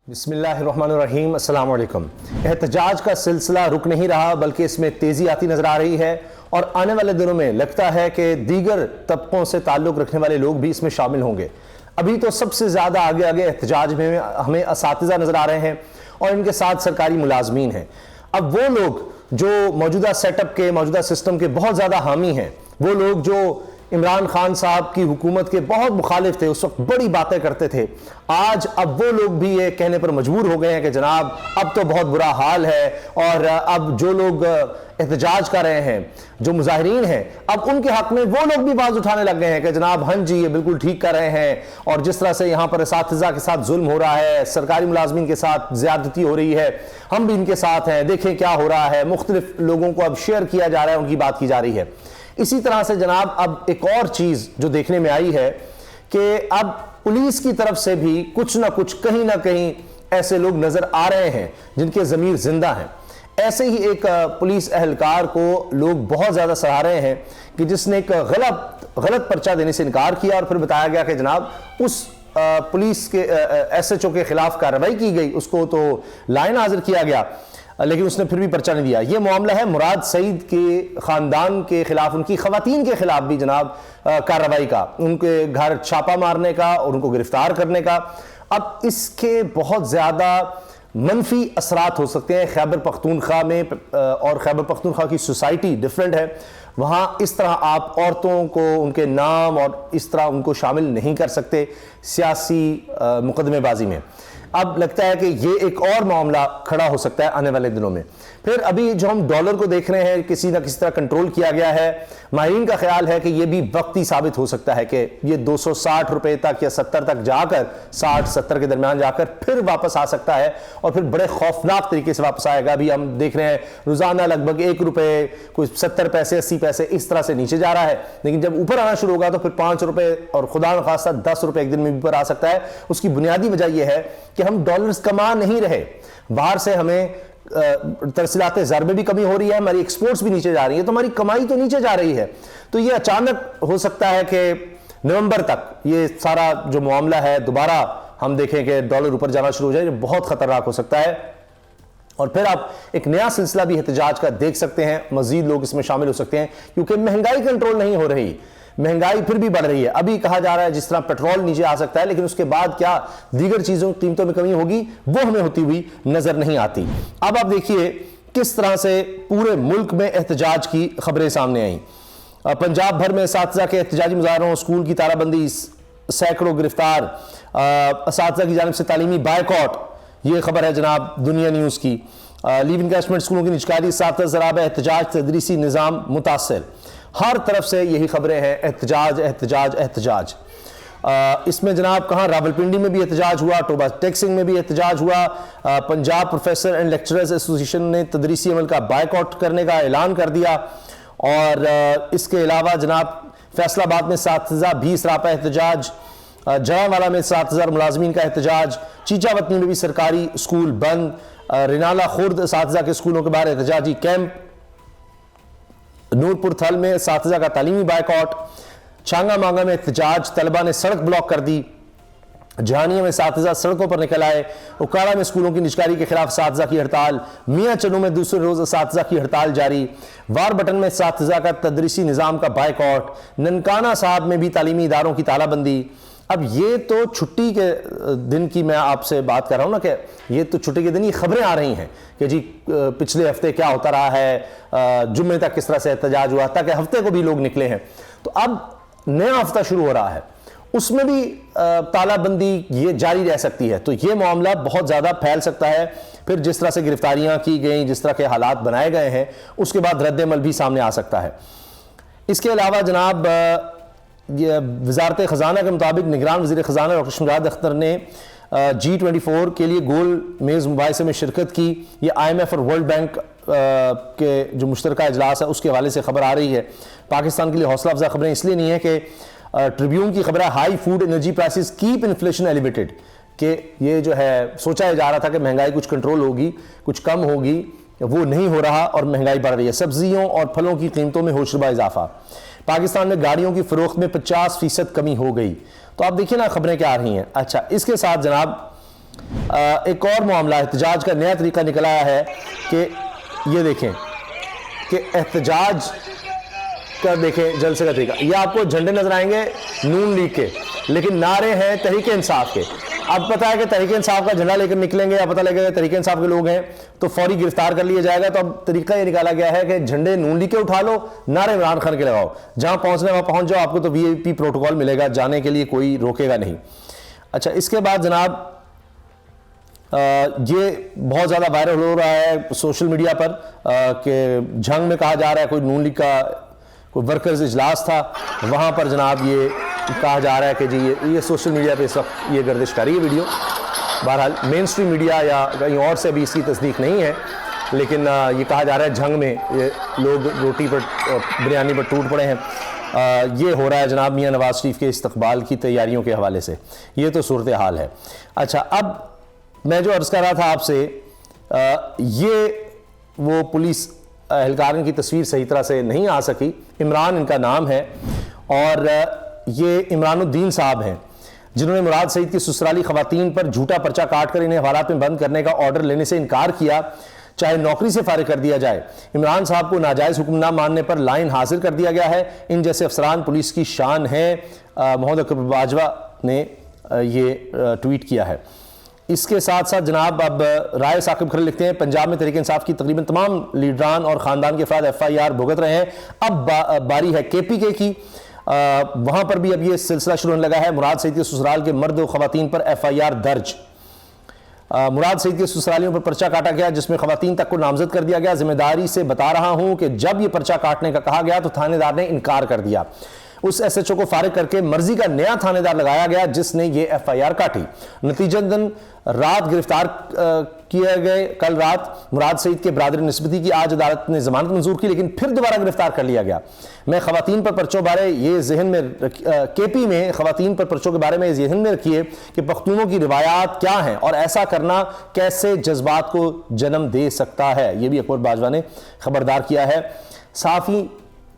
بسم اللہ الرحمن الرحیم، السلام علیکم۔ احتجاج کا سلسلہ رک نہیں رہا بلکہ اس میں تیزی آتی نظر آ رہی ہے اور آنے والے دنوں میں لگتا ہے کہ دیگر طبقوں سے تعلق رکھنے والے لوگ بھی اس میں شامل ہوں گے۔ ابھی تو سب سے زیادہ آگے احتجاج میں ہمیں اساتذہ نظر آ رہے ہیں اور ان کے ساتھ سرکاری ملازمین ہیں۔ اب وہ لوگ جو موجودہ سیٹ اپ کے، موجودہ سسٹم کے بہت زیادہ حامی ہیں، وہ لوگ جو عمران خان صاحب کی حکومت کے بہت مخالف تھے، اس وقت بڑی باتیں کرتے تھے، آج اب وہ لوگ بھی یہ کہنے پر مجبور ہو گئے ہیں کہ جناب اب تو بہت برا حال ہے، اور اب جو لوگ احتجاج کر رہے ہیں، جو مظاہرین ہیں، اب ان کے حق میں وہ لوگ بھی آواز اٹھانے لگ گئے ہیں کہ جناب ہاں جی یہ بالکل ٹھیک کر رہے ہیں، اور جس طرح سے یہاں پر اساتذہ کے ساتھ ظلم ہو رہا ہے، سرکاری ملازمین کے ساتھ زیادتی ہو رہی ہے، ہم بھی ان کے ساتھ ہیں، دیکھیں کیا ہو رہا ہے، مختلف لوگوں کو اب شیئر کیا جا رہا ہے، ان کی بات کی جا رہی ہے۔ اسی طرح سے جناب اب ایک اور چیز جو دیکھنے میں آئی ہے کہ اب پولیس کی طرف سے بھی کچھ کہیں نہ کہیں ایسے لوگ نظر آ رہے ہیں جن کے ضمیر زندہ ہیں۔ ایسے ہی ایک پولیس اہلکار کو لوگ بہت زیادہ سراہ رہے ہیں کہ جس نے ایک غلط پرچہ دینے سے انکار کیا، اور پھر بتایا گیا کہ جناب اس پولیس کے ایس ایچ او کے خلاف کارروائی کی گئی، اس کو تو لائن حاضر کیا گیا، لیکن اس نے پھر بھی پرچہ نہیں دیا۔ یہ معاملہ ہے مراد سعید کے خاندان کے خلاف، ان کی خواتین کے خلاف بھی جناب کارروائی کا، ان کے گھر چھاپہ مارنے کا اور ان کو گرفتار کرنے کا۔ اب اس کے بہت زیادہ منفی اثرات ہو سکتے ہیں خیبر پختونخوا میں، اور خیبر پختونخوا کی سوسائٹی ڈیفرنٹ ہے، وہاں اس طرح آپ عورتوں کو ان کے نام اور اس طرح ان کو شامل نہیں کر سکتے سیاسی مقدمے بازی میں۔ اب لگتا ہے کہ یہ ایک اور معاملہ کھڑا ہو سکتا ہے آنے والے دنوں میں۔ پھر ابھی جو ہم ڈالر کو دیکھ رہے ہیں کسی نہ کسی طرح کنٹرول کیا گیا ہے، ماہرین کا خیال ہے کہ یہ بھی وقتی ثابت ہو سکتا ہے کہ یہ 260 روپے تک یا 70 تک جا کر، 60-70 کے درمیان جا کر پھر واپس آ سکتا ہے، اور پھر بڑے خوفناک طریقے سے واپس آئے گا۔ ابھی ہم دیکھ رہے ہیں روزانہ لگ بھگ 1 روپے، کوئی 70 پیسے 80 پیسے اس طرح سے نیچے جا رہا ہے، لیکن جب اوپر آنا شروع ہوگا تو پھر 5 روپے اور خدا نخواستہ 10 روپے ایک دن میں بھی اوپر آ سکتا ہے۔ اس کی بنیادی وجہ یہ ہے کہ ہم ڈالرز کما نہیں رہے، باہر سے ہمیں ترسیلات زر میں بھی کمی ہو رہی ہے، ہماری ایکسپورٹس بھی نیچے جا رہی ہے، تو ہماری کمائی تو نیچے جا رہی ہے۔ تو یہ اچانک ہو سکتا ہے کہ نومبر تک یہ سارا جو معاملہ ہے دوبارہ ہم دیکھیں کہ ڈالر اوپر جانا شروع ہو جائے، جو بہت خطرناک ہو سکتا ہے، اور پھر آپ ایک نیا سلسلہ بھی احتجاج کا دیکھ سکتے ہیں، مزید لوگ اس میں شامل ہو سکتے ہیں، کیونکہ مہنگائی کنٹرول نہیں ہو رہی، مہنگائی پھر بھی بڑھ رہی ہے۔ ابھی کہا جا رہا ہے جس طرح پیٹرول نیچے آ سکتا ہے، لیکن اس کے بعد کیا دیگر چیزوں قیمتوں میں کمی ہوگی، وہ ہمیں ہوتی ہوئی نظر نہیں آتی۔ اب آپ دیکھیے کس طرح سے پورے ملک میں احتجاج کی خبریں سامنے آئیں۔ پنجاب بھر میں اساتذہ کے احتجاجی مظاہروں، اسکول کی تالہ بندی، سینکڑوں گرفتار، اساتذہ کی جانب سے تعلیمی بائیکاٹ، یہ خبر ہے جناب دنیا نیوز کی۔ لیو انکیشمنٹ اسکولوں کی نجکاری، اساتذہ ضرابہ احتجاج، تدریسی نظام متاثر، ہر طرف سے یہی خبریں ہیں، احتجاج احتجاج احتجاج۔ اس میں جناب کہاں راولپنڈی میں بھی احتجاج ہوا، ٹوبا ٹیکسنگ میں بھی احتجاج ہوا، پنجاب پروفیسر اینڈ لیکچررز ایسوسی ایشن نے تدریسی عمل کا بائیکاٹ کرنے کا اعلان کر دیا، اور اس کے علاوہ جناب فیصل آباد میں اساتذہ بھی سراپا احتجاج، جرانوالا میں اساتذہ اور ملازمین کا احتجاج، چیچا وطنی میں بھی سرکاری اسکول بند، رینالہ خورد اساتذہ کے اسکولوں کے باہر احتجاجی کیمپ، نورپور تھل میں اساتذہ کا تعلیمی بائیکاٹ، چھانگا مانگا میں احتجاج، طلبہ نے سڑک بلاک کر دی، جہانیہ میں اساتذہ سڑکوں پر نکل آئے، اکاڑا میں اسکولوں کی نجکاری کے خلاف اساتذہ کی ہڑتال، میاں چنو میں دوسرے روز اساتذہ کی ہڑتال جاری، وار بٹن میں اساتذہ کا تدریسی نظام کا بائیکاٹ، ننکانہ صاحب میں بھی تعلیمی اداروں کی تالہ بندی۔ اب یہ تو چھٹی کے دن کی میں آپ سے بات کر رہا ہوں نا، کہ یہ تو چھٹی کے دن یہ خبریں آ رہی ہیں کہ جی پچھلے ہفتے کیا ہوتا رہا ہے، جمعے تک کس طرح سے احتجاج ہوا، تاکہ ہفتے کو بھی لوگ نکلے ہیں۔ تو اب نیا ہفتہ شروع ہو رہا ہے، اس میں بھی تالہ بندی یہ جاری رہ سکتی ہے، تو یہ معاملہ بہت زیادہ پھیل سکتا ہے۔ پھر جس طرح سے گرفتاریاں کی گئیں، جس طرح کے حالات بنائے گئے ہیں، اس کے بعد رد عمل بھی سامنے آ سکتا ہے۔ اس کے علاوہ جناب وزارت خزانہ کے مطابق نگران وزیر خزانہ ڈاکٹر شمشاد اختر نے G24 کے لیے گول میز مباحثے میں شرکت کی۔ یہ IMF اور ورلڈ بینک کے جو مشترکہ اجلاس ہے اس کے حوالے سے خبر آ رہی ہے۔ پاکستان کے لیے حوصلہ افزا خبریں اس لیے نہیں ہے کہ ٹریبیون کی خبر ہے high food energy prices keep inflation elevated, کہ یہ جو ہے سوچا جا رہا تھا کہ مہنگائی کچھ کنٹرول ہوگی، کچھ کم ہوگی، وہ نہیں ہو رہا اور مہنگائی بڑھ رہی ہے۔ سبزیوں اور پھلوں کی قیمتوں میں ہوشربا اضافہ، پاکستان میں گاڑیوں کی فروخت میں 50% کمی ہو گئی۔ تو آپ دیکھیں نا خبریں کیا آ رہی ہیں۔ اچھا، اس کے ساتھ جناب ایک اور معاملہ احتجاج کا نیا طریقہ نکل آیا ہے کہ یہ دیکھیں کہ احتجاج کا دیکھیں جلسے کا طریقہ. یہ آپ کو جھنڈے نظر آئیں گے نون لیگ کے, لیکن نعرے ہیں تحریک انصاف کے. اب پتہ ہے کہ تحریک انصاف کا جھنڈا لے کر نکلیں گے یا پتہ لگے گا تحریک انصاف کے لوگ ہیں تو فوری گرفتار کر لیا جائے گا. تو اب طریقہ یہ نکالا گیا ہے کہ جھنڈے نون لیگ کے اٹھا لو, نعرے عمران خان کے لگاؤ, جہاں پہنچنا ہے وہاں پہنچ جاؤ, آپ کو تو وی آئی پی پروٹوکول ملے گا, جانے کے لیے کوئی روکے گا نہیں. اچھا, اس کے بعد جناب یہ بہت زیادہ وائرل ہو رہا ہے سوشل میڈیا پر کہ جھنگ میں کہا جا رہا ہے کوئی نون لیگ کا کوئی ورکرز اجلاس تھا, وہاں پر جناب یہ کہا جا رہا ہے کہ جی یہ سوشل میڈیا پہ اس وقت یہ گردش کر رہی ہے ویڈیو. بہرحال مین اسٹریم میڈیا یا کہیں اور سے بھی اس کی تصدیق نہیں ہے, لیکن یہ کہا جا رہا ہے جھنگ میں یہ لوگ روٹی پر بریانی پر ٹوٹ پڑے ہیں. یہ ہو رہا ہے جناب میاں نواز شریف کے استقبال کی تیاریوں کے حوالے سے. یہ تو صورتحال ہے. اچھا, اب میں جو عرض کر رہا تھا آپ سے, یہ وہ پولیس اہلکارن کی تصویر صحیح طرح سے نہیں آ سکی. عمران ان کا نام ہے اور یہ عمران الدین صاحب ہیں جنہوں نے مراد سعید کی سسرالی خواتین پر جھوٹا پرچہ کاٹ کر انہیں حوالات میں بند کرنے کا آرڈر لینے سے انکار کیا, چاہے نوکری سے فارغ کر دیا جائے. عمران صاحب کو ناجائز حکم نہ ماننے پر لائن حاضر کر دیا گیا ہے. ان جیسے افسران پولیس کی شان ہیں. محمد اکبر باجوہ نے یہ ٹویٹ کیا ہے. اس کے ساتھ ساتھ جناب اب رائے ثاقب کھرے لکھتے ہیں پنجاب میں تحریک انصاف کی تقریباً تمام لیڈران اور خاندان کے افراد ایف آئی آر بھگت رہے ہیں. اب باری ہے کے پی کے کی. وہاں پر بھی اب یہ سلسلہ شروع ہونے لگا ہے. مراد سعید کے سسرال کے مرد و خواتین پر ایف آئی آر درج. مراد سعید کے سسرالیوں پر پرچہ کاٹا گیا جس میں خواتین تک کو نامزد کر دیا گیا. ذمہ داری سے بتا رہا ہوں کہ جب یہ پرچہ کاٹنے کا کہا گیا تو تھانے دار نے انکار کر دیا. اس ایس ایچ او کو فارغ کر کے مرضی کا نیا تھانے دار لگایا گیا جس نے یہ ایف آئی آر کاٹی. نتیجتاً رات گرفتار کیے گئے. کل رات مراد سعید کے برادر نسبتی کی آج عدالت نے ضمانت منظور کی, لیکن پھر دوبارہ گرفتار کر لیا گیا. میں خواتین پر پرچوں بارے یہ ذہن میں کے پی میں خواتین پر پرچوں کے بارے میں ذہن میں رکھیے کہ پختونوں کی روایات کیا ہیں اور ایسا کرنا کیسے جذبات کو جنم دے سکتا ہے. یہ بھی اکبر باجوہ نے خبردار کیا ہے. صحافی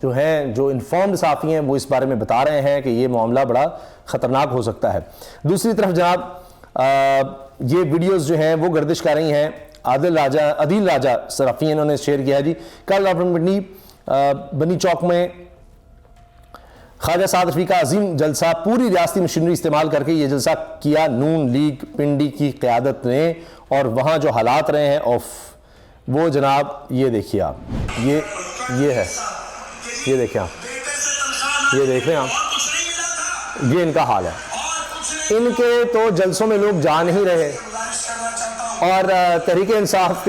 جو ہیں, جو انفارمڈ صحافی ہیں, وہ اس بارے میں بتا رہے ہیں کہ یہ معاملہ بڑا خطرناک ہو سکتا ہے. دوسری طرف جناب یہ ویڈیوز جو ہیں وہ گردش کر رہی ہیں. عدیل راجہ صحافی انہوں نے شیئر کیا ہے. جی کل بنی چوک میں خواجہ سعد رفیع کا عظیم جلسہ, پوری ریاستی مشینری استعمال کر کے یہ جلسہ کیا نون لیگ پنڈی کی قیادت نے, اور وہاں جو حالات رہے ہیں وہ جناب یہ دیکھیے آپ, یہ ہے, یہ دیکھیں آپ, یہ دیکھ رہے ہیں آپ, یہ ان کا حال ہے. ان کے تو جلسوں میں لوگ جا نہیں رہے اور تحریک انصاف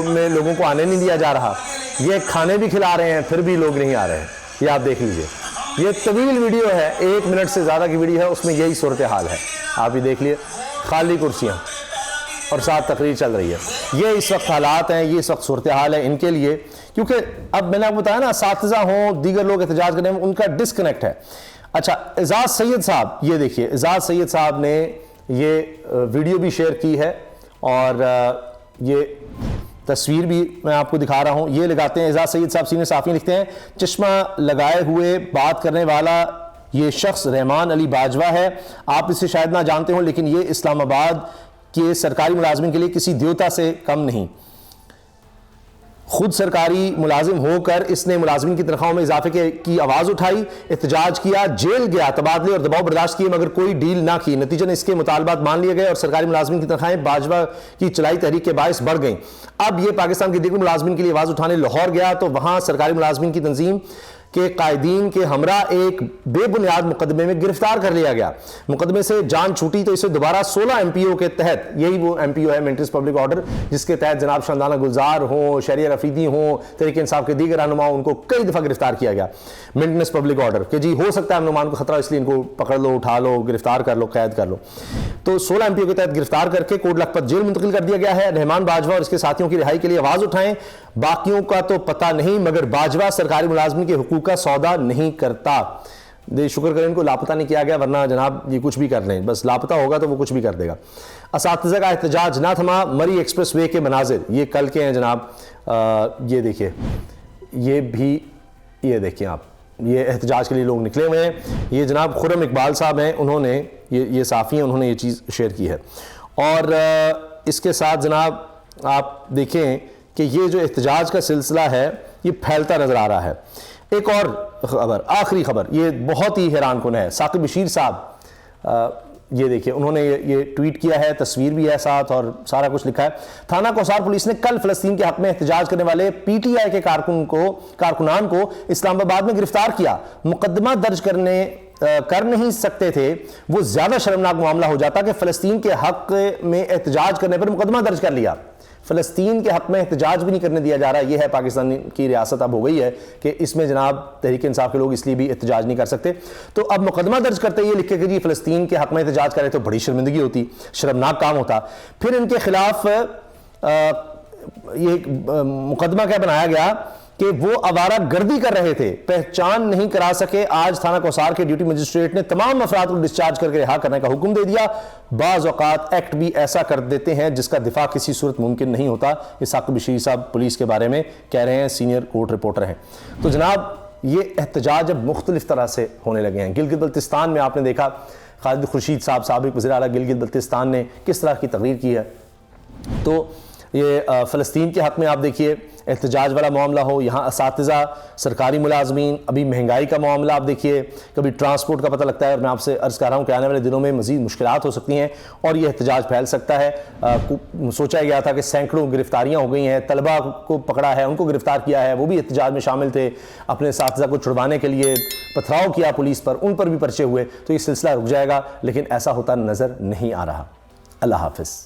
میں لوگوں کو آنے نہیں دیا جا رہا. یہ کھانے بھی کھلا رہے ہیں پھر بھی لوگ نہیں آ رہے ہیں. یہ آپ دیکھ لیجئے, یہ طویل ویڈیو ہے, 1 منٹ سے زیادہ کی ویڈیو ہے, اس میں یہی صورتحال ہے. آپ یہ دیکھ لیے, خالی کرسیاں اور ساتھ تقریر چل رہی ہے. یہ اس وقت حالات ہیں, یہ اس وقت صورتحال ہے ان کے لیے, کیونکہ اب میں نے آپ کو بتایا نا اساتذہ ہوں, دیگر لوگ احتجاج کرنے میں ان کا ڈسکنیکٹ ہے. اچھا, اعزاز سید صاحب, یہ دیکھیے اعزاز سید صاحب نے یہ ویڈیو بھی شیئر کی ہے اور یہ تصویر بھی میں آپ کو دکھا رہا ہوں. یہ لگاتے ہیں اعزاز سید صاحب, سینئر صحافی, لکھتے ہیں چشمہ لگائے ہوئے بات کرنے والا یہ شخص رحمان علی باجوہ ہے. آپ اسے شاید نہ جانتے ہوں, لیکن یہ اسلام آباد کے سرکاری ملازمین کے لیے کسی دیوتا سے کم نہیں. خود سرکاری ملازم ہو کر اس نے ملازمین کی تنخواہوں میں اضافے کی آواز اٹھائی, احتجاج کیا, جیل گیا, تبادلے اور دباؤ برداشت کیے مگر کوئی ڈیل نہ کی. نتیجہ اس کے مطالبات مان لیے گئے اور سرکاری ملازمین کی تنخواہیں باجوہ کی چلائی تحریک کے باعث بڑھ گئیں. اب یہ پاکستان کے دیگر ملازمین کے لیے آواز اٹھانے لاہور گیا تو وہاں سرکاری ملازمین کی تنظیم کے قائدین کے ہمراہ ایک بے بنیاد مقدمے میں گرفتار کر لیا گیا. مقدمے سے جان چھوٹی تو اسے دوبارہ 16 ایم پی او کے تحت, یہی وہ ایم پی او ہے مینٹنس پبلک آرڈر, جس کے تحت جناب شاندانہ گلزار ہوں, شہریار افریدی ہوں, تحریک انصاف کے دیگر رہنما, ان کو کئی دفعہ گرفتار کیا گیا. مینٹنس پبلک آرڈر کہ جی ہو سکتا ہے امن و امان کو خطرہ, اس لیے ان کو پکڑ لو, اٹھا لو, گرفتار کر لو, قید کر لو. تو 16 ایم پی او کے تحت گرفتار کر کے کوٹ لکھپت جیل منتقل کر دیا گیا ہے. رحمان باجوہ اور اس کے ساتھیوں کی رہائی کے لیے آواز اٹھائیں. باقیوں کا تو پتہ نہیں, مگر باجوہ سرکاری ملازمین کے حقوق کا سودا نہیں کرتا. شکر کریں ان کو لاپتہ نہیں کیا گیا, ورنہ جناب یہ کچھ بھی کر لیں, بس لاپتہ ہوگا تو وہ کچھ بھی کر دے گا. اساتذہ کا احتجاج نہ تھما, مری ایکسپریس وے کے مناظر, یہ کل کے ہیں جناب. یہ دیکھیے, یہ بھی یہ دیکھیں آپ, یہ احتجاج کے لیے لوگ نکلے ہوئے ہیں. یہ جناب خرم اقبال صاحب ہیں, انہوں نے یہ صحافی ہیں, انہوں نے یہ چیز شیئر کی ہے. اور اس کے ساتھ جناب آپ دیکھیں کہ یہ جو احتجاج کا سلسلہ ہے یہ پھیلتا نظر آ رہا ہے۔ ایک اور خبر، آخری خبر، یہ بہت ہی حیران کن ہے۔ ثاقب بشیر صاحب یہ دیکھیں، انہوں نے یہ ٹویٹ کیا ہے، تصویر بھی ہے ساتھ اور سارا کچھ لکھا ہے۔ تھانہ کوثر پولیس نے کل فلسطین کے حق میں احتجاج کرنے والے پی ٹی آئی کے کارکنان کو اسلام آباد میں گرفتار کیا۔ مقدمہ درج کر نہیں سکتے تھے، وہ زیادہ شرمناک معاملہ ہو جاتا کہ فلسطین کے حق میں احتجاج کرنے پر مقدمہ درج کر لیا۔ فلسطین کے حق میں احتجاج بھی نہیں کرنے دیا جا رہا۔ یہ ہے پاکستان کی ریاست اب ہو گئی ہے کہ اس میں جناب تحریک انصاف کے لوگ اس لیے بھی احتجاج نہیں کر سکتے۔ تو اب مقدمہ درج کرتے یہ لکھے کہ جی فلسطین کے حق میں احتجاج کرے تو بڑی شرمندگی ہوتی، شرمناک کام ہوتا۔ پھر ان کے خلاف یہ مقدمہ کیا بنایا گیا کہ وہ آوارہ گردی کر رہے تھے، پہچان نہیں کرا سکے۔ آج تھانہ کوثر کے ڈیوٹی مجسٹریٹ نے تمام افراد کو ڈسچارج کر کے رہا کرنے کا حکم دے دیا۔ بعض اوقات ایکٹ بھی ایسا کر دیتے ہیں جس کا دفاع کسی صورت ممکن نہیں ہوتا۔ یہ ثاقب بشیر صاحب پولیس کے بارے میں کہہ رہے ہیں، سینئر کورٹ رپورٹر ہیں۔ تو جناب یہ احتجاج اب مختلف طرح سے ہونے لگے ہیں۔ گلگت بلتستان میں آپ نے دیکھا خالد خورشید صاحب سابق وزیر اعلیٰ گلگت بلتستان نے کس طرح کی تقریر کی ہے۔ تو یہ فلسطین کے حق میں آپ دیکھیے احتجاج والا معاملہ ہو، یہاں اساتذہ، سرکاری ملازمین، ابھی مہنگائی کا معاملہ آپ دیکھیے، کبھی ٹرانسپورٹ کا پتہ لگتا ہے، اور میں آپ سے عرض کر رہا ہوں کہ آنے والے دنوں میں مزید مشکلات ہو سکتی ہیں اور یہ احتجاج پھیل سکتا ہے۔ سوچا گیا تھا کہ سینکڑوں گرفتاریاں ہو گئی ہیں، طلبہ کو پکڑا ہے، ان کو گرفتار کیا ہے، وہ بھی احتجاج میں شامل تھے، اپنے اساتذہ کو چھڑوانے کے لیے پتھراؤ کیا پولیس پر، ان پر بھی پرچے ہوئے۔ تو یہ سلسلہ رک جائے گا، لیکن ایسا ہوتا نظر نہیں آ رہا۔ اللہ حافظ۔